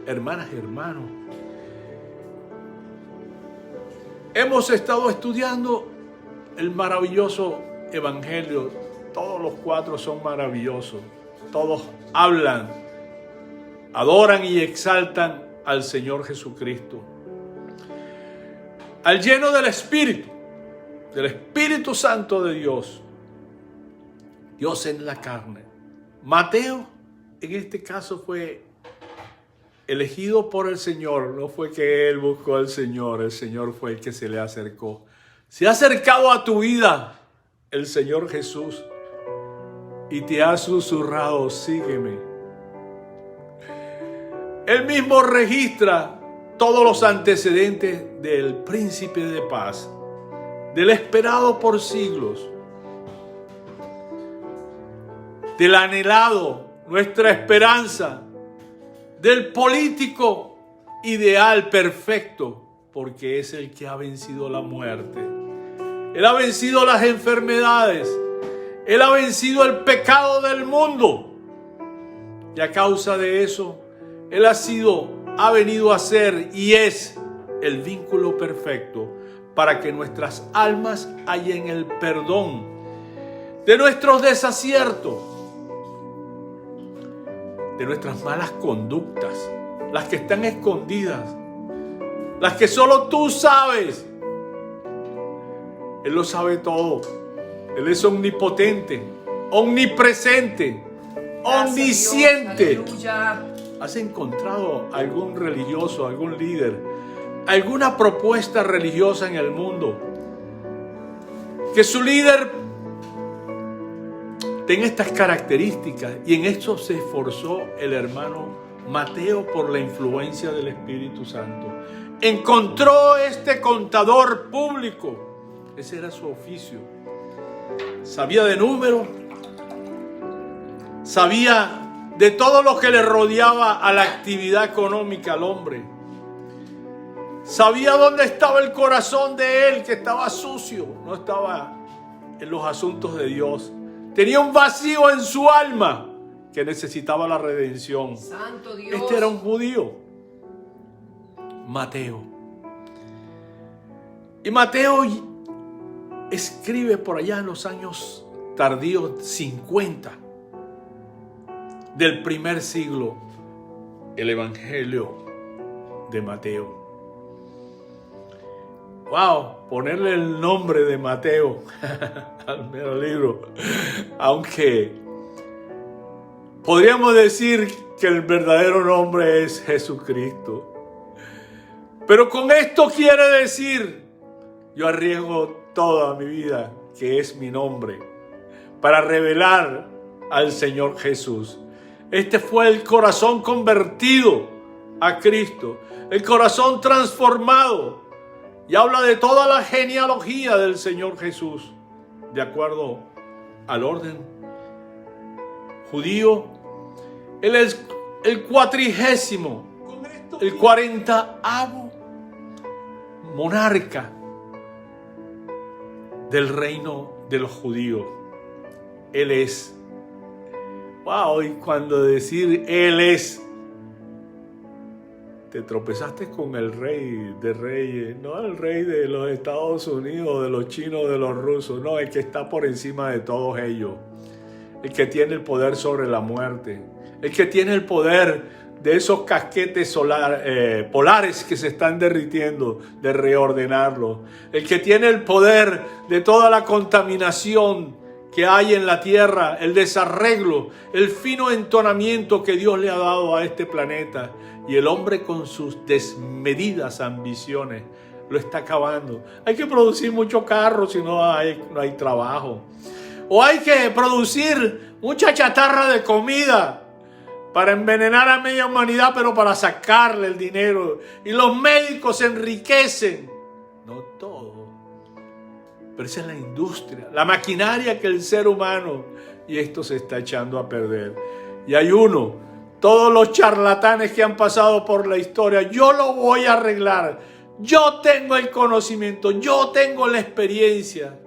hermanas y hermanos, hemos estado estudiando el maravilloso Evangelio. Todos los 4 son maravillosos. Todos hablan, adoran y exaltan al Señor Jesucristo. Al lleno del Espíritu Santo de Dios, Dios en la carne. Mateo, en este caso, fue elegido por el Señor. No fue que él buscó al Señor, el Señor fue el que se le acercó. Se ha acercado a tu vida el Señor Jesús y te ha susurrado: sígueme. Él mismo registra todos los antecedentes del príncipe de paz, del esperado por siglos, del anhelado, nuestra esperanza, del político ideal perfecto, porque es el que ha vencido la muerte. Él ha vencido las enfermedades. Él ha vencido el pecado del mundo. Y a causa de eso, Él ha venido a ser y es el vínculo perfecto para que nuestras almas hallen el perdón de nuestros desaciertos, de nuestras malas conductas, las que están escondidas, las que solo tú sabes. Él lo sabe todo. Él es omnipotente, omnipresente, omnisciente. ¿Has encontrado algún religioso, algún líder, alguna propuesta religiosa en el mundo que su líder tenga estas características? Y en esto se esforzó el hermano Mateo por la influencia del Espíritu Santo. Encontró este contador público. Ese era su oficio. Sabía de números, sabía de todo lo que le rodeaba a la actividad económica al hombre. Sabía dónde estaba el corazón de él, que estaba sucio, no estaba en los asuntos de Dios. Tenía un vacío en su alma que necesitaba la redención. Santo Dios. Este era un judío, Mateo. Y Mateo escribe por allá en los años tardíos 50 del primer siglo el Evangelio de Mateo. Wow, ponerle el nombre de Mateo al mero libro, aunque podríamos decir que el verdadero nombre es Jesucristo. Pero con esto quiere decir, yo arriesgo toda mi vida, que es mi nombre, para revelar al Señor Jesús. Este fue el corazón convertido a Cristo, el corazón transformado, y habla de toda la genealogía del Señor Jesús, de acuerdo al orden judío. Él es el 40º, el 40º monarca del reino de los judíos. Él es. Wow, y cuando decir Él es, te tropezaste con el rey de reyes, no el rey de los Estados Unidos, de los chinos, de los rusos, no, el que está por encima de todos ellos, el que tiene el poder sobre la muerte, el que tiene el poder de esos casquetes polares que se están derritiendo, de reordenarlos, el que tiene el poder de toda la contaminación que hay en la tierra, el desarreglo, el fino entonamiento que Dios le ha dado a este planeta, y el hombre con sus desmedidas ambiciones lo está acabando. Hay que producir muchos carros si no hay trabajo, o hay que producir mucha chatarra de comida para envenenar a media humanidad, pero para sacarle el dinero, y los médicos se enriquecen. No todo, pero esa es la industria, la maquinaria que el ser humano, y esto se está echando a perder. Y hay uno, todos los charlatanes que han pasado por la historia, yo lo voy a arreglar, yo tengo el conocimiento, yo tengo la experiencia,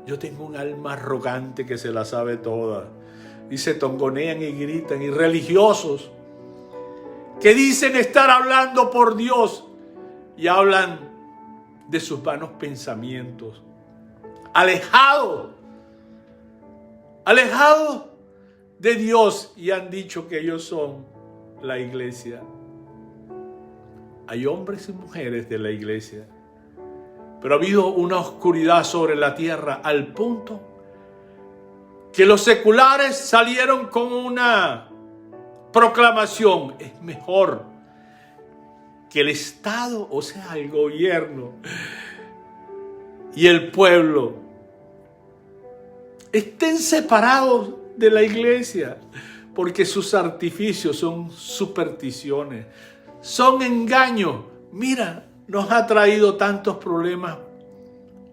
yo tengo un alma arrogante que se la sabe toda, y se tongonean y gritan, y religiosos que dicen estar hablando por Dios y hablan de sus vanos pensamientos. Alejados de Dios, y han dicho que ellos son la iglesia. Hay hombres y mujeres de la iglesia, pero ha habido una oscuridad sobre la tierra al punto que los seculares salieron con una proclamación: es mejor que el Estado, o sea, el gobierno y el pueblo, estén separados de la iglesia, porque sus artificios son supersticiones, son engaños. Mira, nos ha traído tantos problemas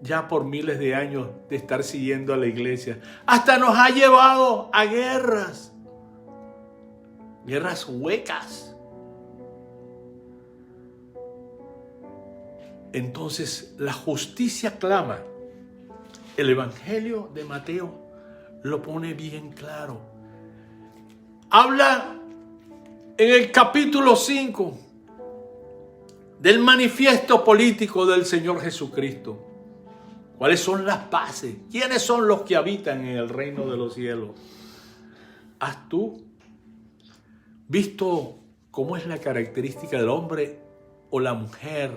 ya por miles de años de estar siguiendo a la iglesia. Hasta nos ha llevado a guerras huecas. Entonces la justicia clama. El Evangelio de Mateo lo pone bien claro. Habla en el capítulo 5 del manifiesto político del Señor Jesucristo. ¿Cuáles son las bases? ¿Quiénes son los que habitan en el reino de los cielos? ¿Has tú visto cómo es la característica del hombre o la mujer,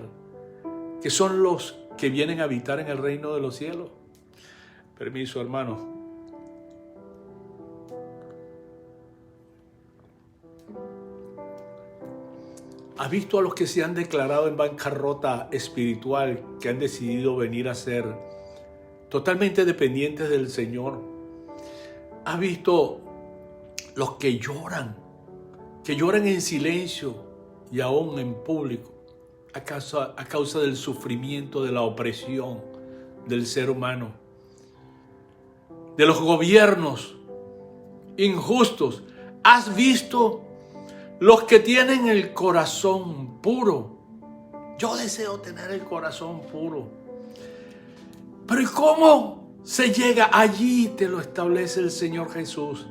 que son los que vienen a habitar en el reino de los cielos? Permiso, hermano. ¿Has visto a los que se han declarado en bancarrota espiritual, que han decidido venir a ser totalmente dependientes del Señor? ¿Has visto los que lloran en silencio y aún en público a causa del sufrimiento, de la opresión del ser humano, de los gobiernos injustos? ¿Has visto los que tienen el corazón puro? Yo deseo tener el corazón puro. Pero ¿y cómo se llega allí? Te lo establece el Señor Jesús.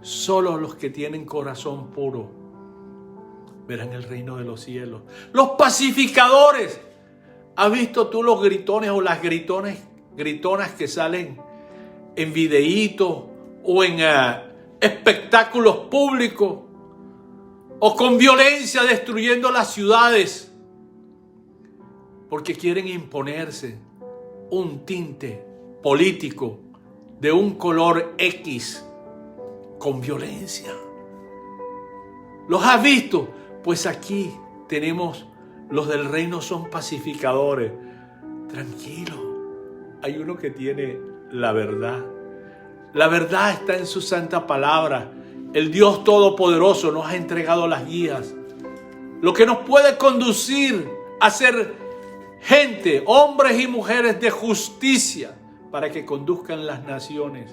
Solo los que tienen corazón puro verán el reino de los cielos. Los pacificadores. ¿Has visto tú los gritones o las gritonas que salen en videitos o en espectáculos públicos, o con violencia destruyendo las ciudades, porque quieren imponerse un tinte político de un color X con violencia? ¿Los has visto? Pues aquí tenemos los del reino, son pacificadores. Tranquilo, hay uno que tiene la verdad. La verdad está en su santa palabra. El Dios Todopoderoso nos ha entregado las guías, lo que nos puede conducir a ser gente, hombres y mujeres de justicia, para que conduzcan las naciones.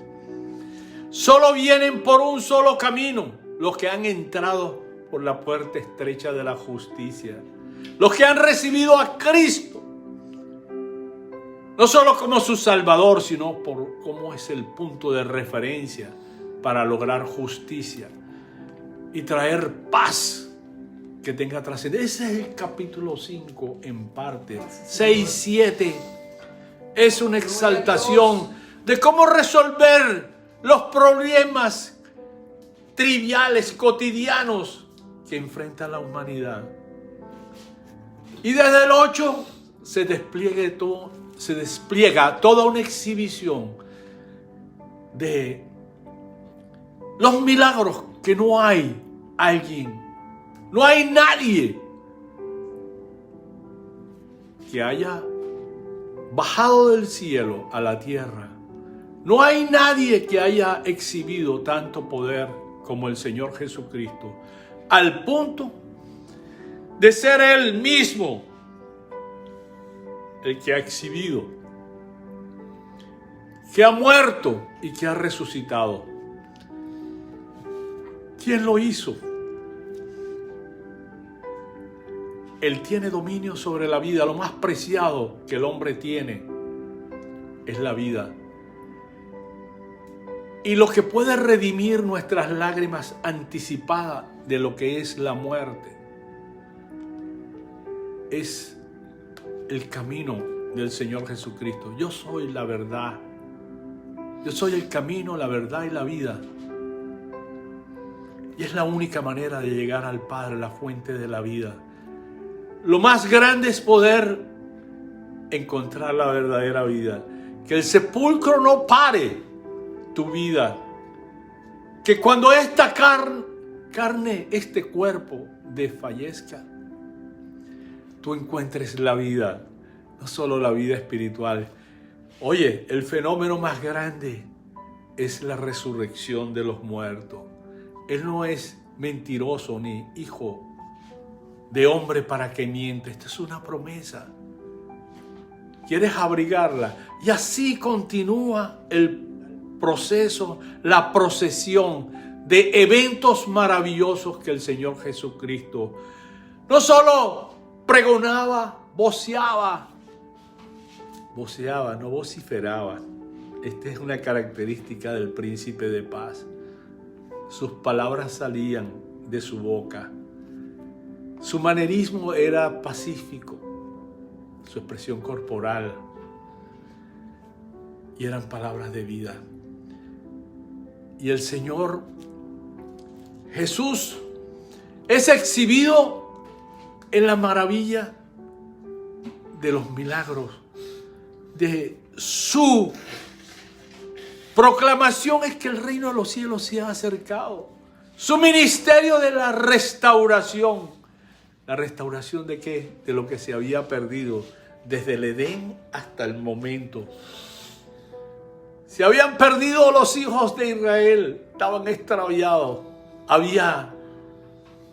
Solo vienen por un solo camino los que han entrado por la puerta estrecha de la justicia, los que han recibido a Cristo, no solo como su Salvador, sino por cómo es el punto de referencia para lograr justicia y traer paz que tenga trascendencia. Ese es el capítulo 5 en parte. 6, 7 es una exaltación de cómo resolver los problemas triviales, cotidianos que enfrenta la humanidad. Y desde el 8 se despliega toda una exhibición de los milagros, que no hay nadie que haya bajado del cielo a la tierra. No hay nadie que haya exhibido tanto poder como el Señor Jesucristo, al punto de ser Él mismo el que ha exhibido, que ha muerto y que ha resucitado. ¿Quién lo hizo? Él tiene dominio sobre la vida. Lo más preciado que el hombre tiene es la vida. Y lo que puede redimir nuestras lágrimas anticipadas de lo que es la muerte es el camino del Señor Jesucristo. Yo soy la verdad. Yo soy el camino, la verdad y la vida. Y es la única manera de llegar al Padre, la fuente de la vida. Lo más grande es poder encontrar la verdadera vida. Que el sepulcro no pare tu vida. Que cuando esta carne, este cuerpo desfallezca, tú encuentres la vida, no solo la vida espiritual. Oye, el fenómeno más grande es la resurrección de los muertos. Él no es mentiroso ni hijo de hombre para que miente. Esta es una promesa. ¿Quieres abrigarla? Y así continúa el proceso, la procesión de eventos maravillosos que el Señor Jesucristo no solo pregonaba, voceaba, no vociferaba. Esta es una característica del príncipe de paz. Sus palabras salían de su boca. Su manerismo era pacífico, su expresión corporal, y eran palabras de vida. Y el Señor Jesús es exhibido en la maravilla de los milagros, de su proclamación es que el reino de los cielos se ha acercado. Su ministerio de la restauración. ¿La restauración de qué? De lo que se había perdido desde el Edén hasta el momento. Se habían perdido los hijos de Israel, estaban extraviados. Había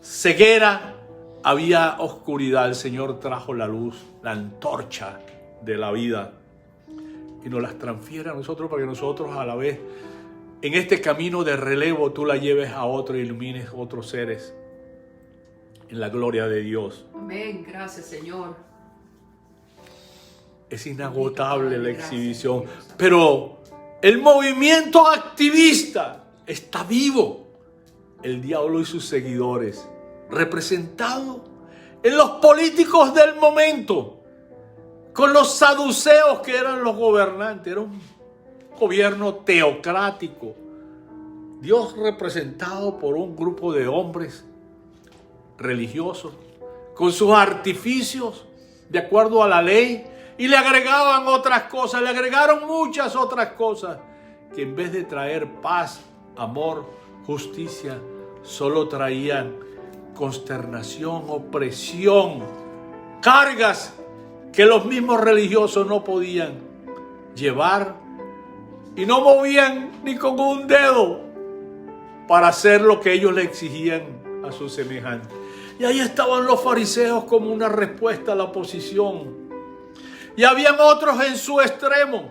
ceguera, había oscuridad. El Señor trajo la luz, la antorcha de la vida, y nos las transfiere a nosotros para que nosotros a la vez, en este camino de relevo, tú la lleves a otro y ilumines otros seres en la gloria de Dios. Amén, gracias Señor. Es inagotable la exhibición, pero el movimiento activista está vivo. El diablo y sus seguidores, representado en los políticos del momento, con los saduceos que eran los gobernantes. Era un gobierno teocrático. Dios representado por un grupo de hombres religiosos, con sus artificios, de acuerdo a la ley, y le agregaban otras cosas, le agregaron muchas otras cosas, que en vez de traer paz, amor, justicia, solo traían consternación, opresión, cargas que los mismos religiosos no podían llevar y no movían ni con un dedo para hacer lo que ellos le exigían a sus semejantes. Y ahí estaban los fariseos como una respuesta a la oposición. Y habían otros en su extremo,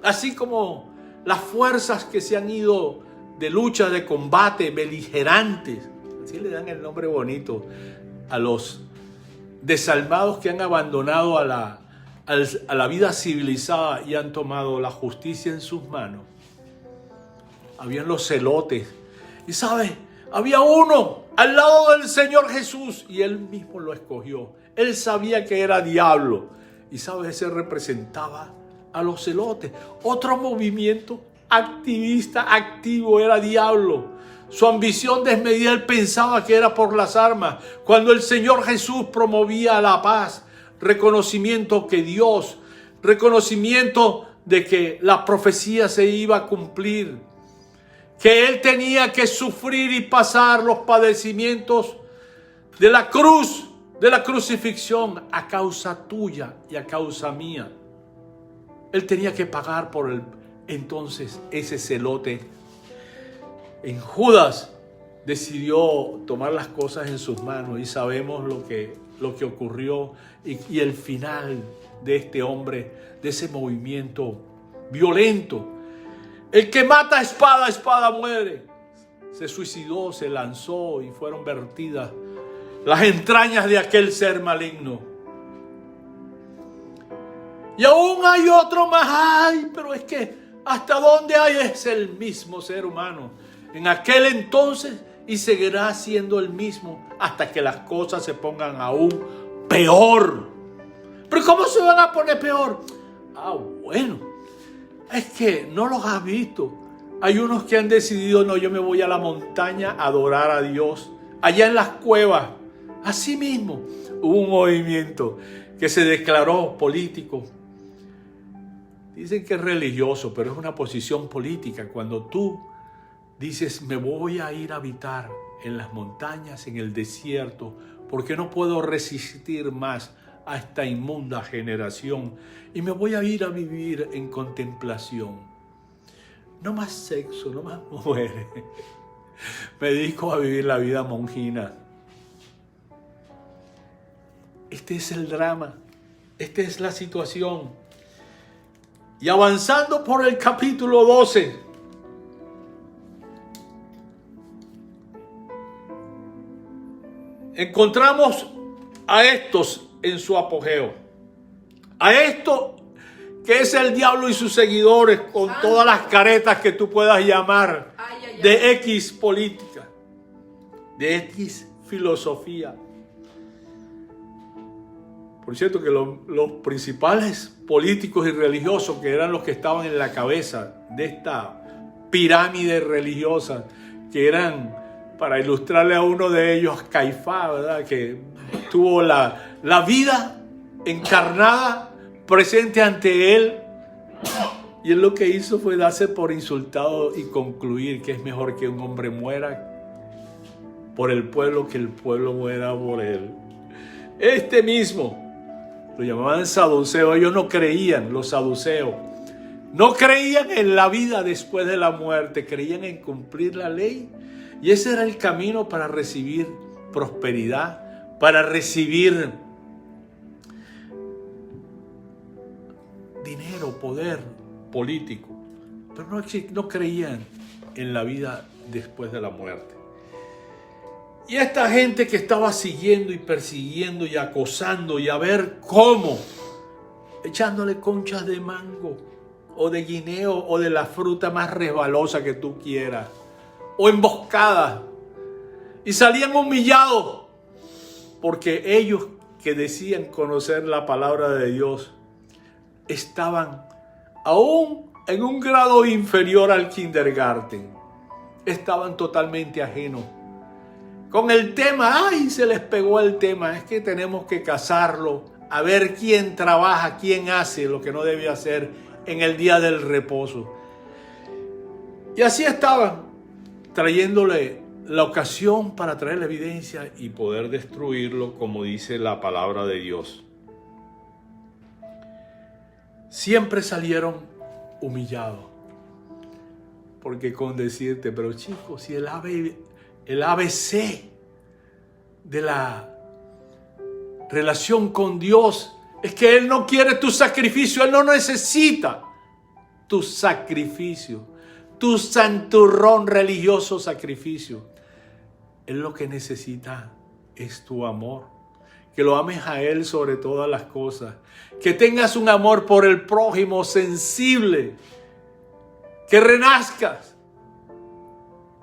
así como las fuerzas que se han ido de lucha, de combate, beligerantes. Así le dan el nombre bonito a los desalmados que han abandonado a la vida civilizada y han tomado la justicia en sus manos. Habían los celotes. Y ¿sabes? Había uno al lado del Señor Jesús y él mismo lo escogió. Él sabía que era diablo. Y ¿sabes? Ese representaba a los celotes. Otro movimiento activista, activo, era diablo. Su ambición desmedida, él pensaba que era por las armas. Cuando el Señor Jesús promovía la paz, reconocimiento que Dios, reconocimiento de que la profecía se iba a cumplir, que él tenía que sufrir y pasar los padecimientos de la cruz, de la crucifixión, a causa tuya y a causa mía. Él tenía que pagar por entonces ese celote. En Judas decidió tomar las cosas en sus manos y sabemos lo que ocurrió y el final de este hombre, de ese movimiento violento. El que mata espada, espada muere. Se suicidó, se lanzó y fueron vertidas las entrañas de aquel ser maligno. Y aún hay otro más. Ay, pero es que hasta dónde hay es el mismo ser humano. En aquel entonces y seguirá siendo el mismo hasta que las cosas se pongan aún peor. ¿Pero cómo se van a poner peor? Bueno, es que no los has visto. Hay unos que han decidido, no, yo me voy a la montaña a adorar a Dios, allá en las cuevas. Así mismo, hubo un movimiento que se declaró político. Dicen que es religioso, pero es una posición política. Cuando tú dices, me voy a ir a habitar en las montañas, en el desierto, porque no puedo resistir más a esta inmunda generación y me voy a ir a vivir en contemplación. No más sexo, no más mujeres. Me dedico a vivir la vida monjina. Este es el drama, esta es la situación. Y avanzando por el capítulo 12, encontramos a estos en su apogeo. A esto que es el diablo y sus seguidores con todas las caretas que tú puedas llamar de X política, de X filosofía. Por cierto que los principales políticos y religiosos, que eran los que estaban en la cabeza de esta pirámide religiosa, que eran, para ilustrarle a uno de ellos, Caifás, ¿verdad? Que tuvo la vida encarnada presente ante él, y él lo que hizo fue darse por insultado y concluir que es mejor que un hombre muera por el pueblo que el pueblo muera por él. Este mismo lo llamaban saduceo. Ellos no creían, los saduceos no creían en la vida después de la muerte, creían en cumplir la ley, y ese era el camino para recibir prosperidad, para recibir dinero, poder político, pero no creían en la vida después de la muerte. Y esta gente que estaba siguiendo y persiguiendo y acosando y a ver cómo, echándole conchas de mango o de guineo o de la fruta más resbalosa que tú quieras, o emboscadas, y salían humillados porque ellos que decían conocer la palabra de Dios estaban aún en un grado inferior al kindergarten, estaban totalmente ajenos con el tema. Se les pegó el tema, es que tenemos que casarlo, a ver quién trabaja, quién hace lo que no debe hacer en el día del reposo. Y así estaban, trayéndole la ocasión para traer la evidencia y poder destruirlo, como dice la palabra de Dios. Siempre salieron humillados, porque con decirte, pero chicos, si el ABC de la relación con Dios es que Él no quiere tu sacrificio, Él no necesita tu sacrificio, tu santurrón religioso sacrificio. Él lo que necesita es tu amor, que lo ames a Él sobre todas las cosas, que tengas un amor por el prójimo sensible, que renazcas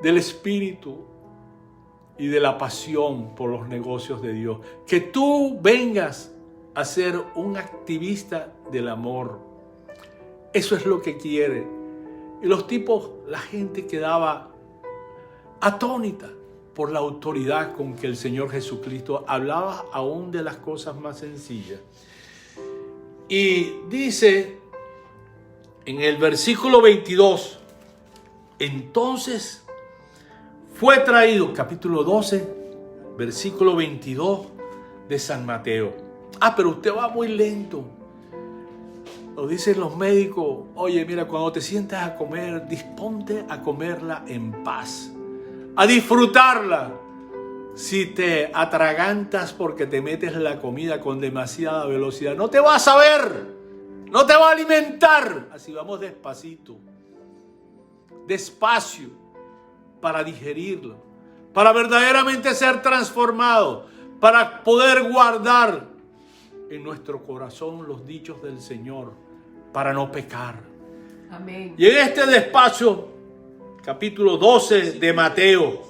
del Espíritu y de la pasión por los negocios de Dios, que tú vengas a ser un activista del amor. Eso es lo que quiere. Y los tipos, la gente quedaba atónita por la autoridad con que el Señor Jesucristo hablaba aún de las cosas más sencillas. Y dice en el versículo 22, entonces fue traído, capítulo 12, versículo 22 de San Mateo. Pero usted va muy lento. Lo dicen los médicos, oye, mira, cuando te sientas a comer, disponte a comerla en paz, a disfrutarla. Si te atragantas porque te metes la comida con demasiada velocidad, no te vas a ver, no te va a alimentar. Así vamos despacito, despacio, para digerirlo, para verdaderamente ser transformado, para poder guardar en nuestro corazón los dichos del Señor, para no pecar. Amén. Y en este despacho, capítulo 12 de Mateo,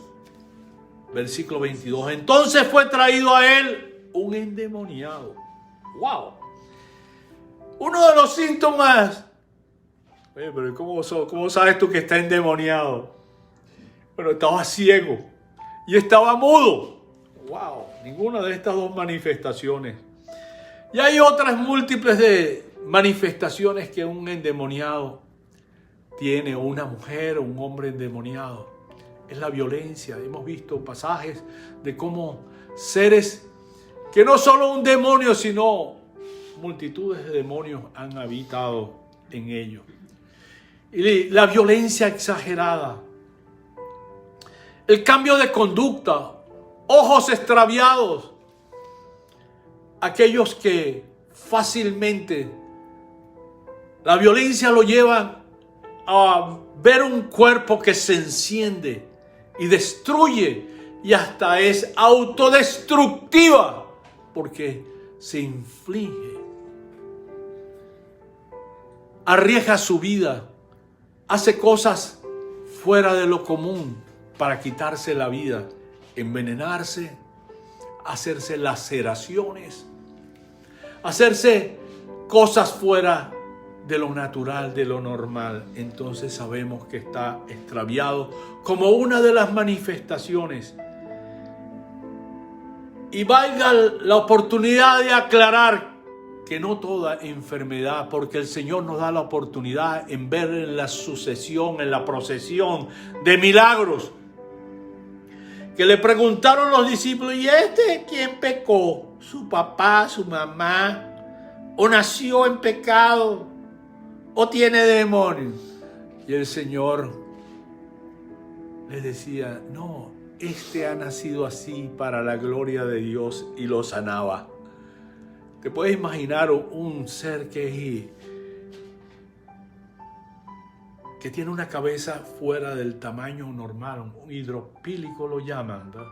versículo 22. Entonces fue traído a él un endemoniado. ¡Wow! Uno de los síntomas. Oye, pero ¿cómo sabes tú que está endemoniado? Bueno, estaba ciego y estaba mudo. ¡Wow! Ninguna de estas dos manifestaciones. Y hay otras múltiples de manifestaciones que un endemoniado tiene, una mujer o un hombre endemoniado. Es la violencia. Hemos visto pasajes de cómo seres que no solo un demonio, sino multitudes de demonios han habitado en ellos. Y la violencia exagerada, el cambio de conducta, ojos extraviados, aquellos que fácilmente la violencia lo lleva a ver un cuerpo que se enciende y destruye y hasta es autodestructiva porque se inflige, arriesga su vida, hace cosas fuera de lo común para quitarse la vida, envenenarse, hacerse laceraciones, hacerse cosas fuera de lo natural, de lo normal. Entonces sabemos que está extraviado como una de las manifestaciones. Y valga la oportunidad de aclarar que no toda enfermedad, porque el Señor nos da la oportunidad en ver en la sucesión, en la procesión de milagros, que le preguntaron los discípulos: ¿y quién pecó? ¿Su papá, su mamá? ¿O nació en pecado? ¿O tiene demonios? Y el Señor les decía: no, ha nacido así para la gloria de Dios, y lo sanaba. ¿Te puedes imaginar un ser que tiene una cabeza fuera del tamaño normal, un hidropílico lo llaman, ¿verdad?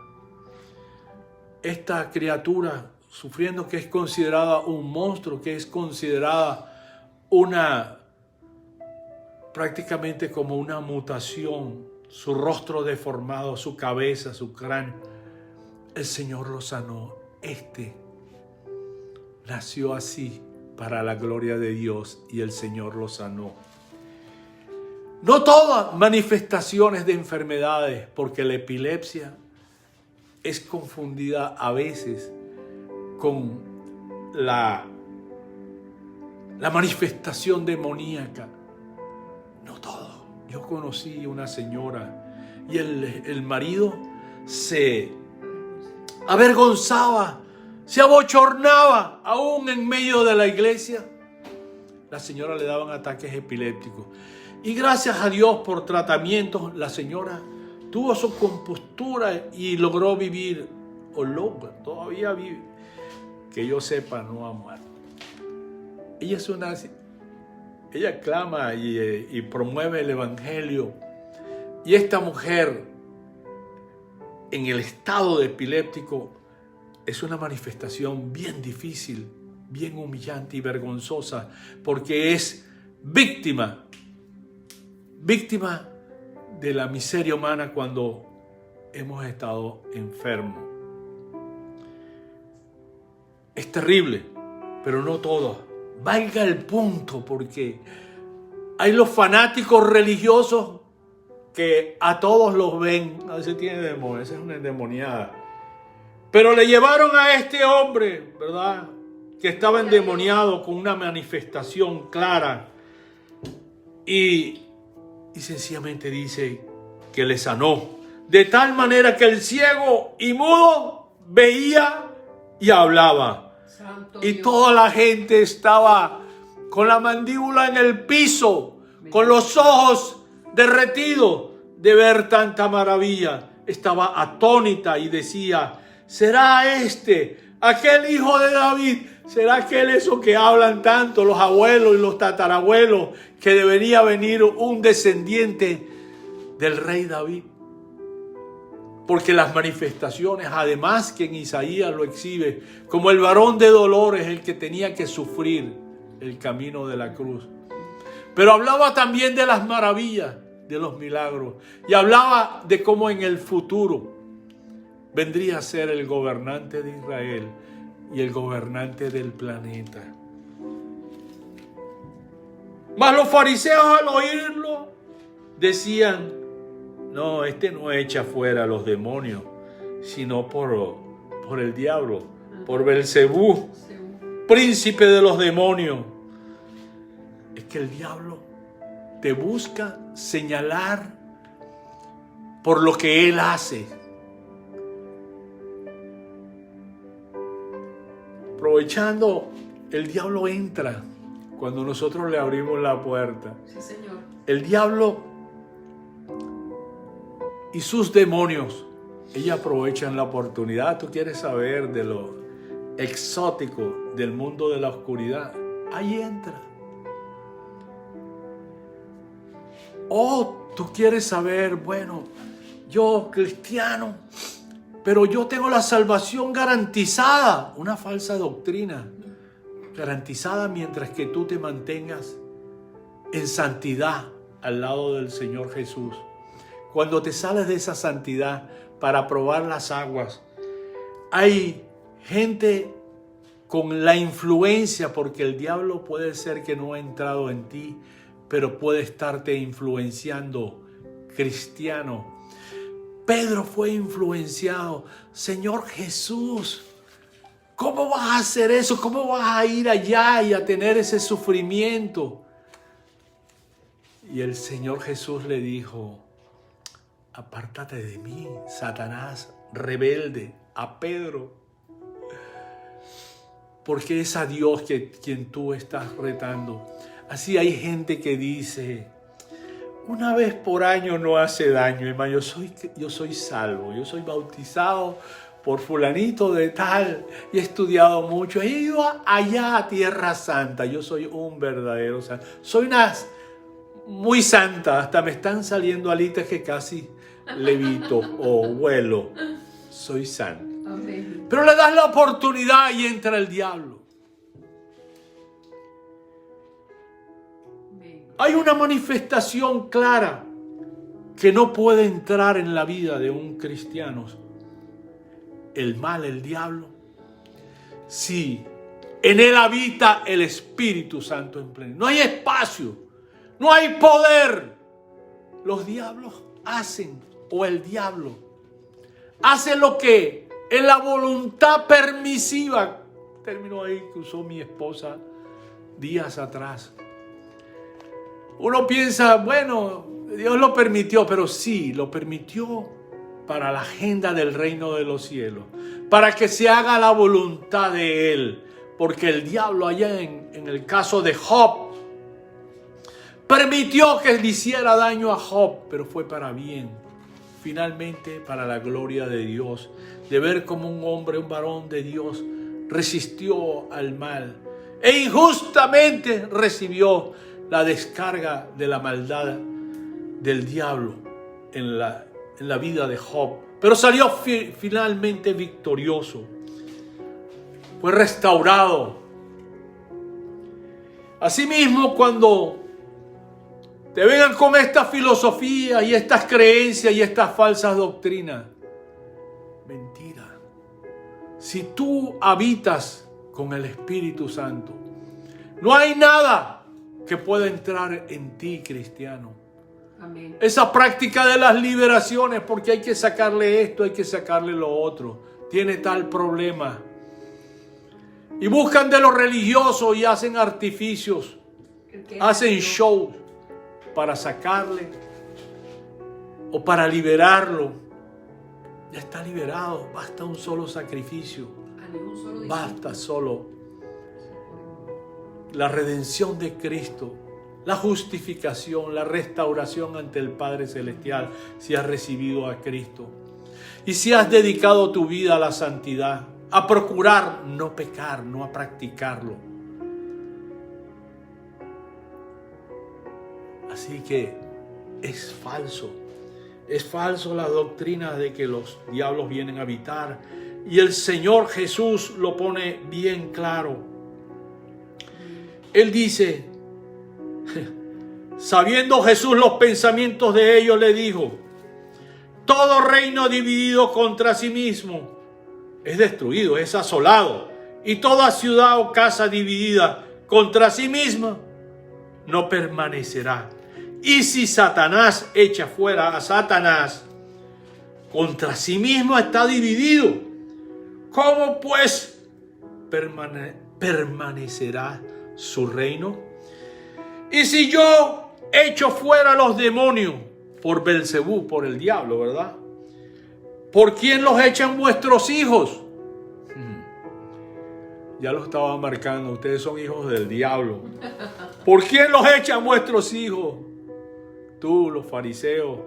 Esta criatura sufriendo, que es considerada un monstruo, que es considerada prácticamente como una mutación, su rostro deformado, su cabeza, su cráneo. El Señor lo sanó. Nació así para la gloria de Dios y el Señor lo sanó. No todas manifestaciones de enfermedades, porque la epilepsia es confundida a veces con la manifestación demoníaca. No todo. Yo conocí una señora y el marido se avergonzaba, se abochornaba, aún en medio de la iglesia. La señora le daban ataques epilépticos. Y gracias a Dios por tratamientos, la señora tuvo su compostura y logró vivir, todavía vive. Que yo sepa, no ha muerto. Ella clama y promueve el evangelio. Y esta mujer, en el estado de epiléptico, es una manifestación bien difícil, bien humillante y vergonzosa, porque es víctima de la miseria humana cuando hemos estado enfermos. Es terrible, pero no todo. Valga el punto, porque hay los fanáticos religiosos que a todos los ven. No, ese tiene demonio, esa es una endemoniada. Pero le llevaron a este hombre, ¿verdad?, que estaba endemoniado con una manifestación clara. Y sencillamente dice que le sanó. De tal manera que el ciego y mudo veía y hablaba. Santo y Dios. Toda la gente estaba con la mandíbula en el piso, con los ojos derretidos de ver tanta maravilla. Estaba atónita y decía: ¿será aquel hijo de David? ¿Será aquel eso que hablan tanto los abuelos y los tatarabuelos, que debería venir un descendiente del rey David? Porque las manifestaciones, además que en Isaías lo exhibe, como el varón de dolores, el que tenía que sufrir el camino de la cruz. Pero hablaba también de las maravillas, de los milagros. Y hablaba de cómo en el futuro vendría a ser el gobernante de Israel, y el gobernante del planeta. Mas los fariseos, al oírlo, decían: no, este no echa fuera a los demonios, sino por el diablo, por Belcebú, príncipe de los demonios. Es que el diablo te busca señalar por lo que él hace. Aprovechando, el diablo entra cuando nosotros le abrimos la puerta. Sí, Señor. El diablo y sus demonios, ellos aprovechan la oportunidad. Tú quieres saber de lo exótico del mundo de la oscuridad, ahí entra. O tú quieres saber, bueno, yo cristiano, pero yo tengo la salvación garantizada. Una falsa doctrina, garantizada mientras que tú te mantengas en santidad al lado del Señor Jesús. Cuando te sales de esa santidad para probar las aguas, hay gente con la influencia, porque el diablo puede ser que no ha entrado en ti, pero puede estarte influenciando, cristiano. Pedro fue influenciado. Señor Jesús, ¿cómo vas a hacer eso? ¿Cómo vas a ir allá y a tener ese sufrimiento? Y el Señor Jesús le dijo: apártate de mí, Satanás, rebelde, a Pedro, porque es a Dios quien tú estás retando. Así hay gente que dice: una vez por año no hace daño, hermano. Yo soy salvo, yo soy bautizado por fulanito de tal y he estudiado mucho. He ido allá a Tierra Santa. Yo soy un verdadero santo. Soy una muy santa. Hasta me están saliendo alitas que casi levito o vuelo. Soy santo. Amén. Pero le das la oportunidad y entra el diablo. Hay una manifestación clara que no puede entrar en la vida de un cristiano. El mal, el diablo. Sí, en él habita el Espíritu Santo en pleno. No hay espacio, no hay poder. Los diablos hacen, o el diablo hace lo que en la voluntad permisiva, término ahí que usó mi esposa días atrás. Uno piensa, bueno, Dios lo permitió, pero sí, lo permitió para la agenda del reino de los cielos, para que se haga la voluntad de Él, porque el diablo allá en el caso de Job, permitió que le hiciera daño a Job, pero fue para bien, finalmente para la gloria de Dios, de ver cómo un hombre, un varón de Dios, resistió al mal e injustamente recibió la descarga de la maldad del diablo en la vida de Job. Pero salió finalmente victorioso. Fue restaurado. Asimismo, cuando te vengan con esta filosofía y estas creencias y estas falsas doctrinas, mentira. Si tú habitas con el Espíritu Santo, no hay nada que pueda entrar en ti, cristiano. Amén. Esa práctica de las liberaciones, porque hay que sacarle esto, hay que sacarle lo otro, tiene tal problema. Y buscan de lo religioso y hacen artificios, hacen shows para sacarle o para liberarlo. Ya está liberado, basta un solo sacrificio, basta solo la redención de Cristo, la justificación, la restauración ante el Padre Celestial, si has recibido a Cristo. Y si has dedicado tu vida a la santidad, a procurar no pecar, no a practicarlo. Así que es falso la doctrina de que los diablos vienen a habitar. Y el Señor Jesús lo pone bien claro. Él dice, sabiendo Jesús los pensamientos de ellos, le dijo: todo reino dividido contra sí mismo es destruido, es asolado, y toda ciudad o casa dividida contra sí misma no permanecerá. Y si Satanás echa fuera a Satanás, contra sí mismo está dividido. ¿Cómo pues permanecerá su reino? Y si yo echo fuera a los demonios por Belcebú, por el diablo, ¿verdad? ¿Por quién los echan vuestros hijos? Ya lo estaba marcando, ustedes son hijos del diablo. ¿Por quién los echan vuestros hijos? Tú, los fariseos,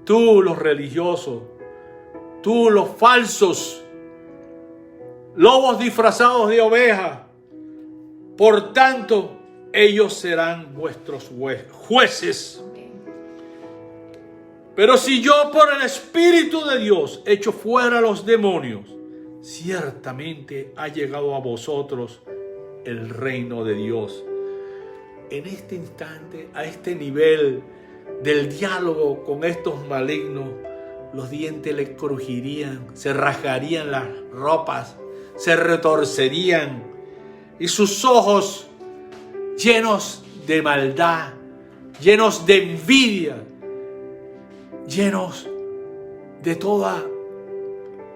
tú, los religiosos, tú, los falsos, lobos disfrazados de ovejas. Por tanto, ellos serán vuestros jueces. Pero si yo por el Espíritu de Dios echo fuera a los demonios, ciertamente ha llegado a vosotros el reino de Dios. En este instante, a este nivel del diálogo con estos malignos, los dientes le crujirían, se rasgarían las ropas, se retorcerían y sus ojos llenos de maldad, llenos de envidia, llenos de toda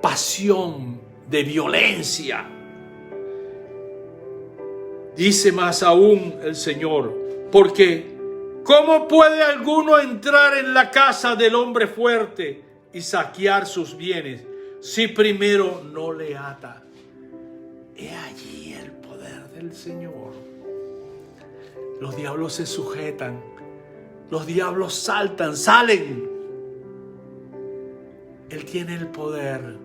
pasión, de violencia. Dice más aún el Señor, porque ¿cómo puede alguno entrar en la casa del hombre fuerte y saquear sus bienes si primero no le ata? He allí el poder del Señor. Los diablos se sujetan, los diablos saltan, salen. Él tiene el poder.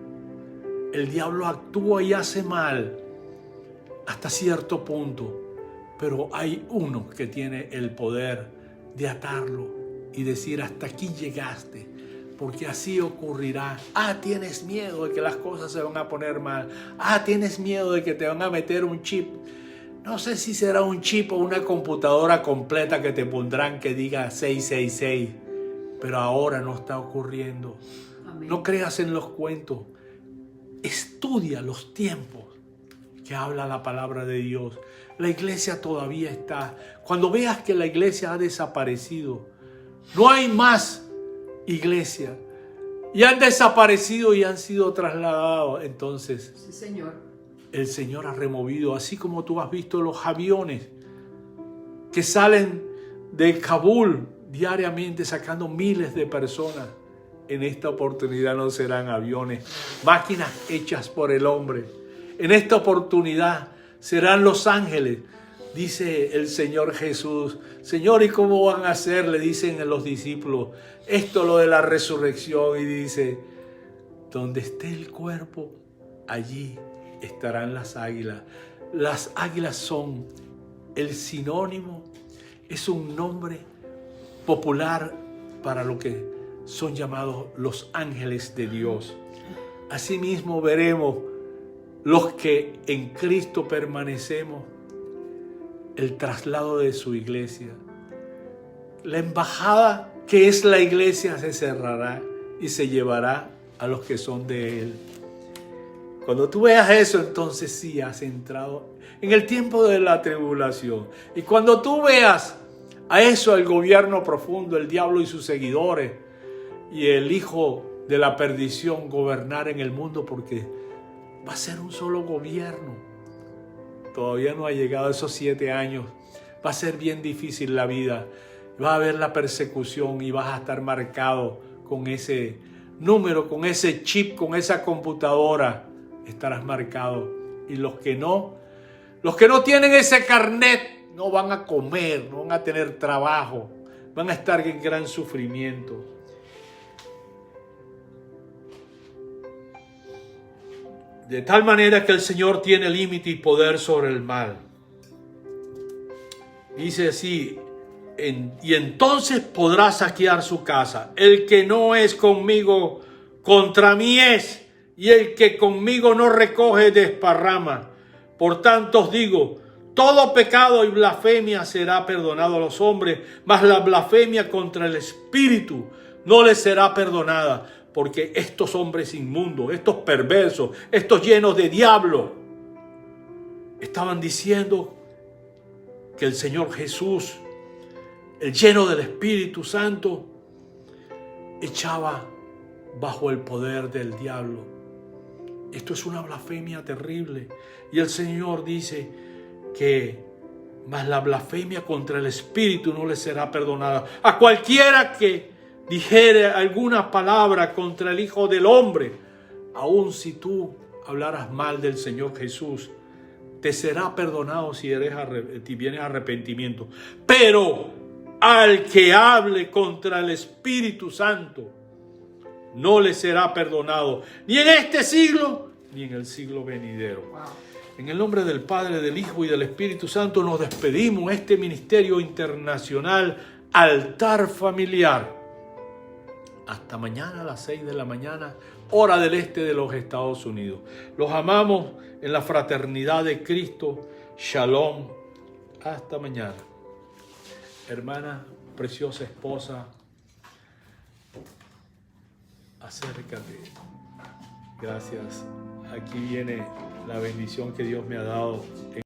El diablo actúa y hace mal hasta cierto punto, pero hay uno que tiene el poder de atarlo y decir: hasta aquí llegaste, porque así ocurrirá. Tienes miedo de que las cosas se van a poner mal. Tienes miedo de que te van a meter un chip. No sé si será un chip o una computadora completa que te pondrán que diga 666, pero ahora no está ocurriendo. Amén. No creas en los cuentos. Estudia los tiempos que habla la palabra de Dios. La iglesia todavía está. Cuando veas que la iglesia ha desaparecido, no hay más iglesia, y han desaparecido y han sido trasladados, entonces sí, Señor. El Señor ha removido, así como tú has visto los aviones que salen de Kabul diariamente sacando miles de personas. En esta oportunidad no serán aviones, máquinas hechas por el hombre. En esta oportunidad serán los ángeles. Dice el Señor Jesús: Señor, ¿y cómo van a hacer? Le dicen los discípulos. Esto lo de la resurrección. Y dice: donde esté el cuerpo, allí estarán las águilas. Las águilas son el sinónimo, es un nombre popular para lo que son llamados los ángeles de Dios. Asimismo veremos los que en Cristo permanecemos, el traslado de su iglesia. La embajada que es la iglesia se cerrará y se llevará a los que son de Él. Cuando tú veas eso, entonces sí has entrado en el tiempo de la tribulación. Y cuando tú veas a eso, el gobierno profundo, el diablo y sus seguidores, y el hijo de la perdición gobernar en el mundo, porque va a ser un solo gobierno. Todavía no ha llegado a esos 7 años. Va a ser bien difícil la vida. Va a haber la persecución y vas a estar marcado con ese número, con ese chip, con esa computadora. Estarás marcado. Y los que no tienen ese carnet, no van a comer, no van a tener trabajo. Van a estar en gran sufrimiento. De tal manera que el Señor tiene límite y poder sobre el mal. Dice así: y entonces podrá saquear su casa. El que no es conmigo, contra mí es. Y el que conmigo no recoge, desparrama. Por tanto os digo, todo pecado y blasfemia será perdonado a los hombres, mas la blasfemia contra el Espíritu no les será perdonada. Porque estos hombres inmundos, estos perversos, estos llenos de diablo, estaban diciendo que el Señor Jesús, el lleno del Espíritu Santo, echaba bajo el poder del diablo. Esto es una blasfemia terrible. Y el Señor dice que mas la blasfemia contra el Espíritu no le será perdonada. A cualquiera que dijere alguna palabra contra el Hijo del Hombre, aun si tú hablaras mal del Señor Jesús, te será perdonado si vienes arrepentimiento. Pero al que hable contra el Espíritu Santo, no le será perdonado, ni en este siglo, ni en el siglo venidero. Wow. En el nombre del Padre, del Hijo y del Espíritu Santo nos despedimos. Este ministerio internacional, Altar Familiar. Hasta mañana a las 6 de la mañana, hora del este de los Estados Unidos. Los amamos en la fraternidad de Cristo. Shalom. Hasta mañana. Hermana, preciosa esposa, acércate. Gracias. Aquí viene la bendición que Dios me ha dado.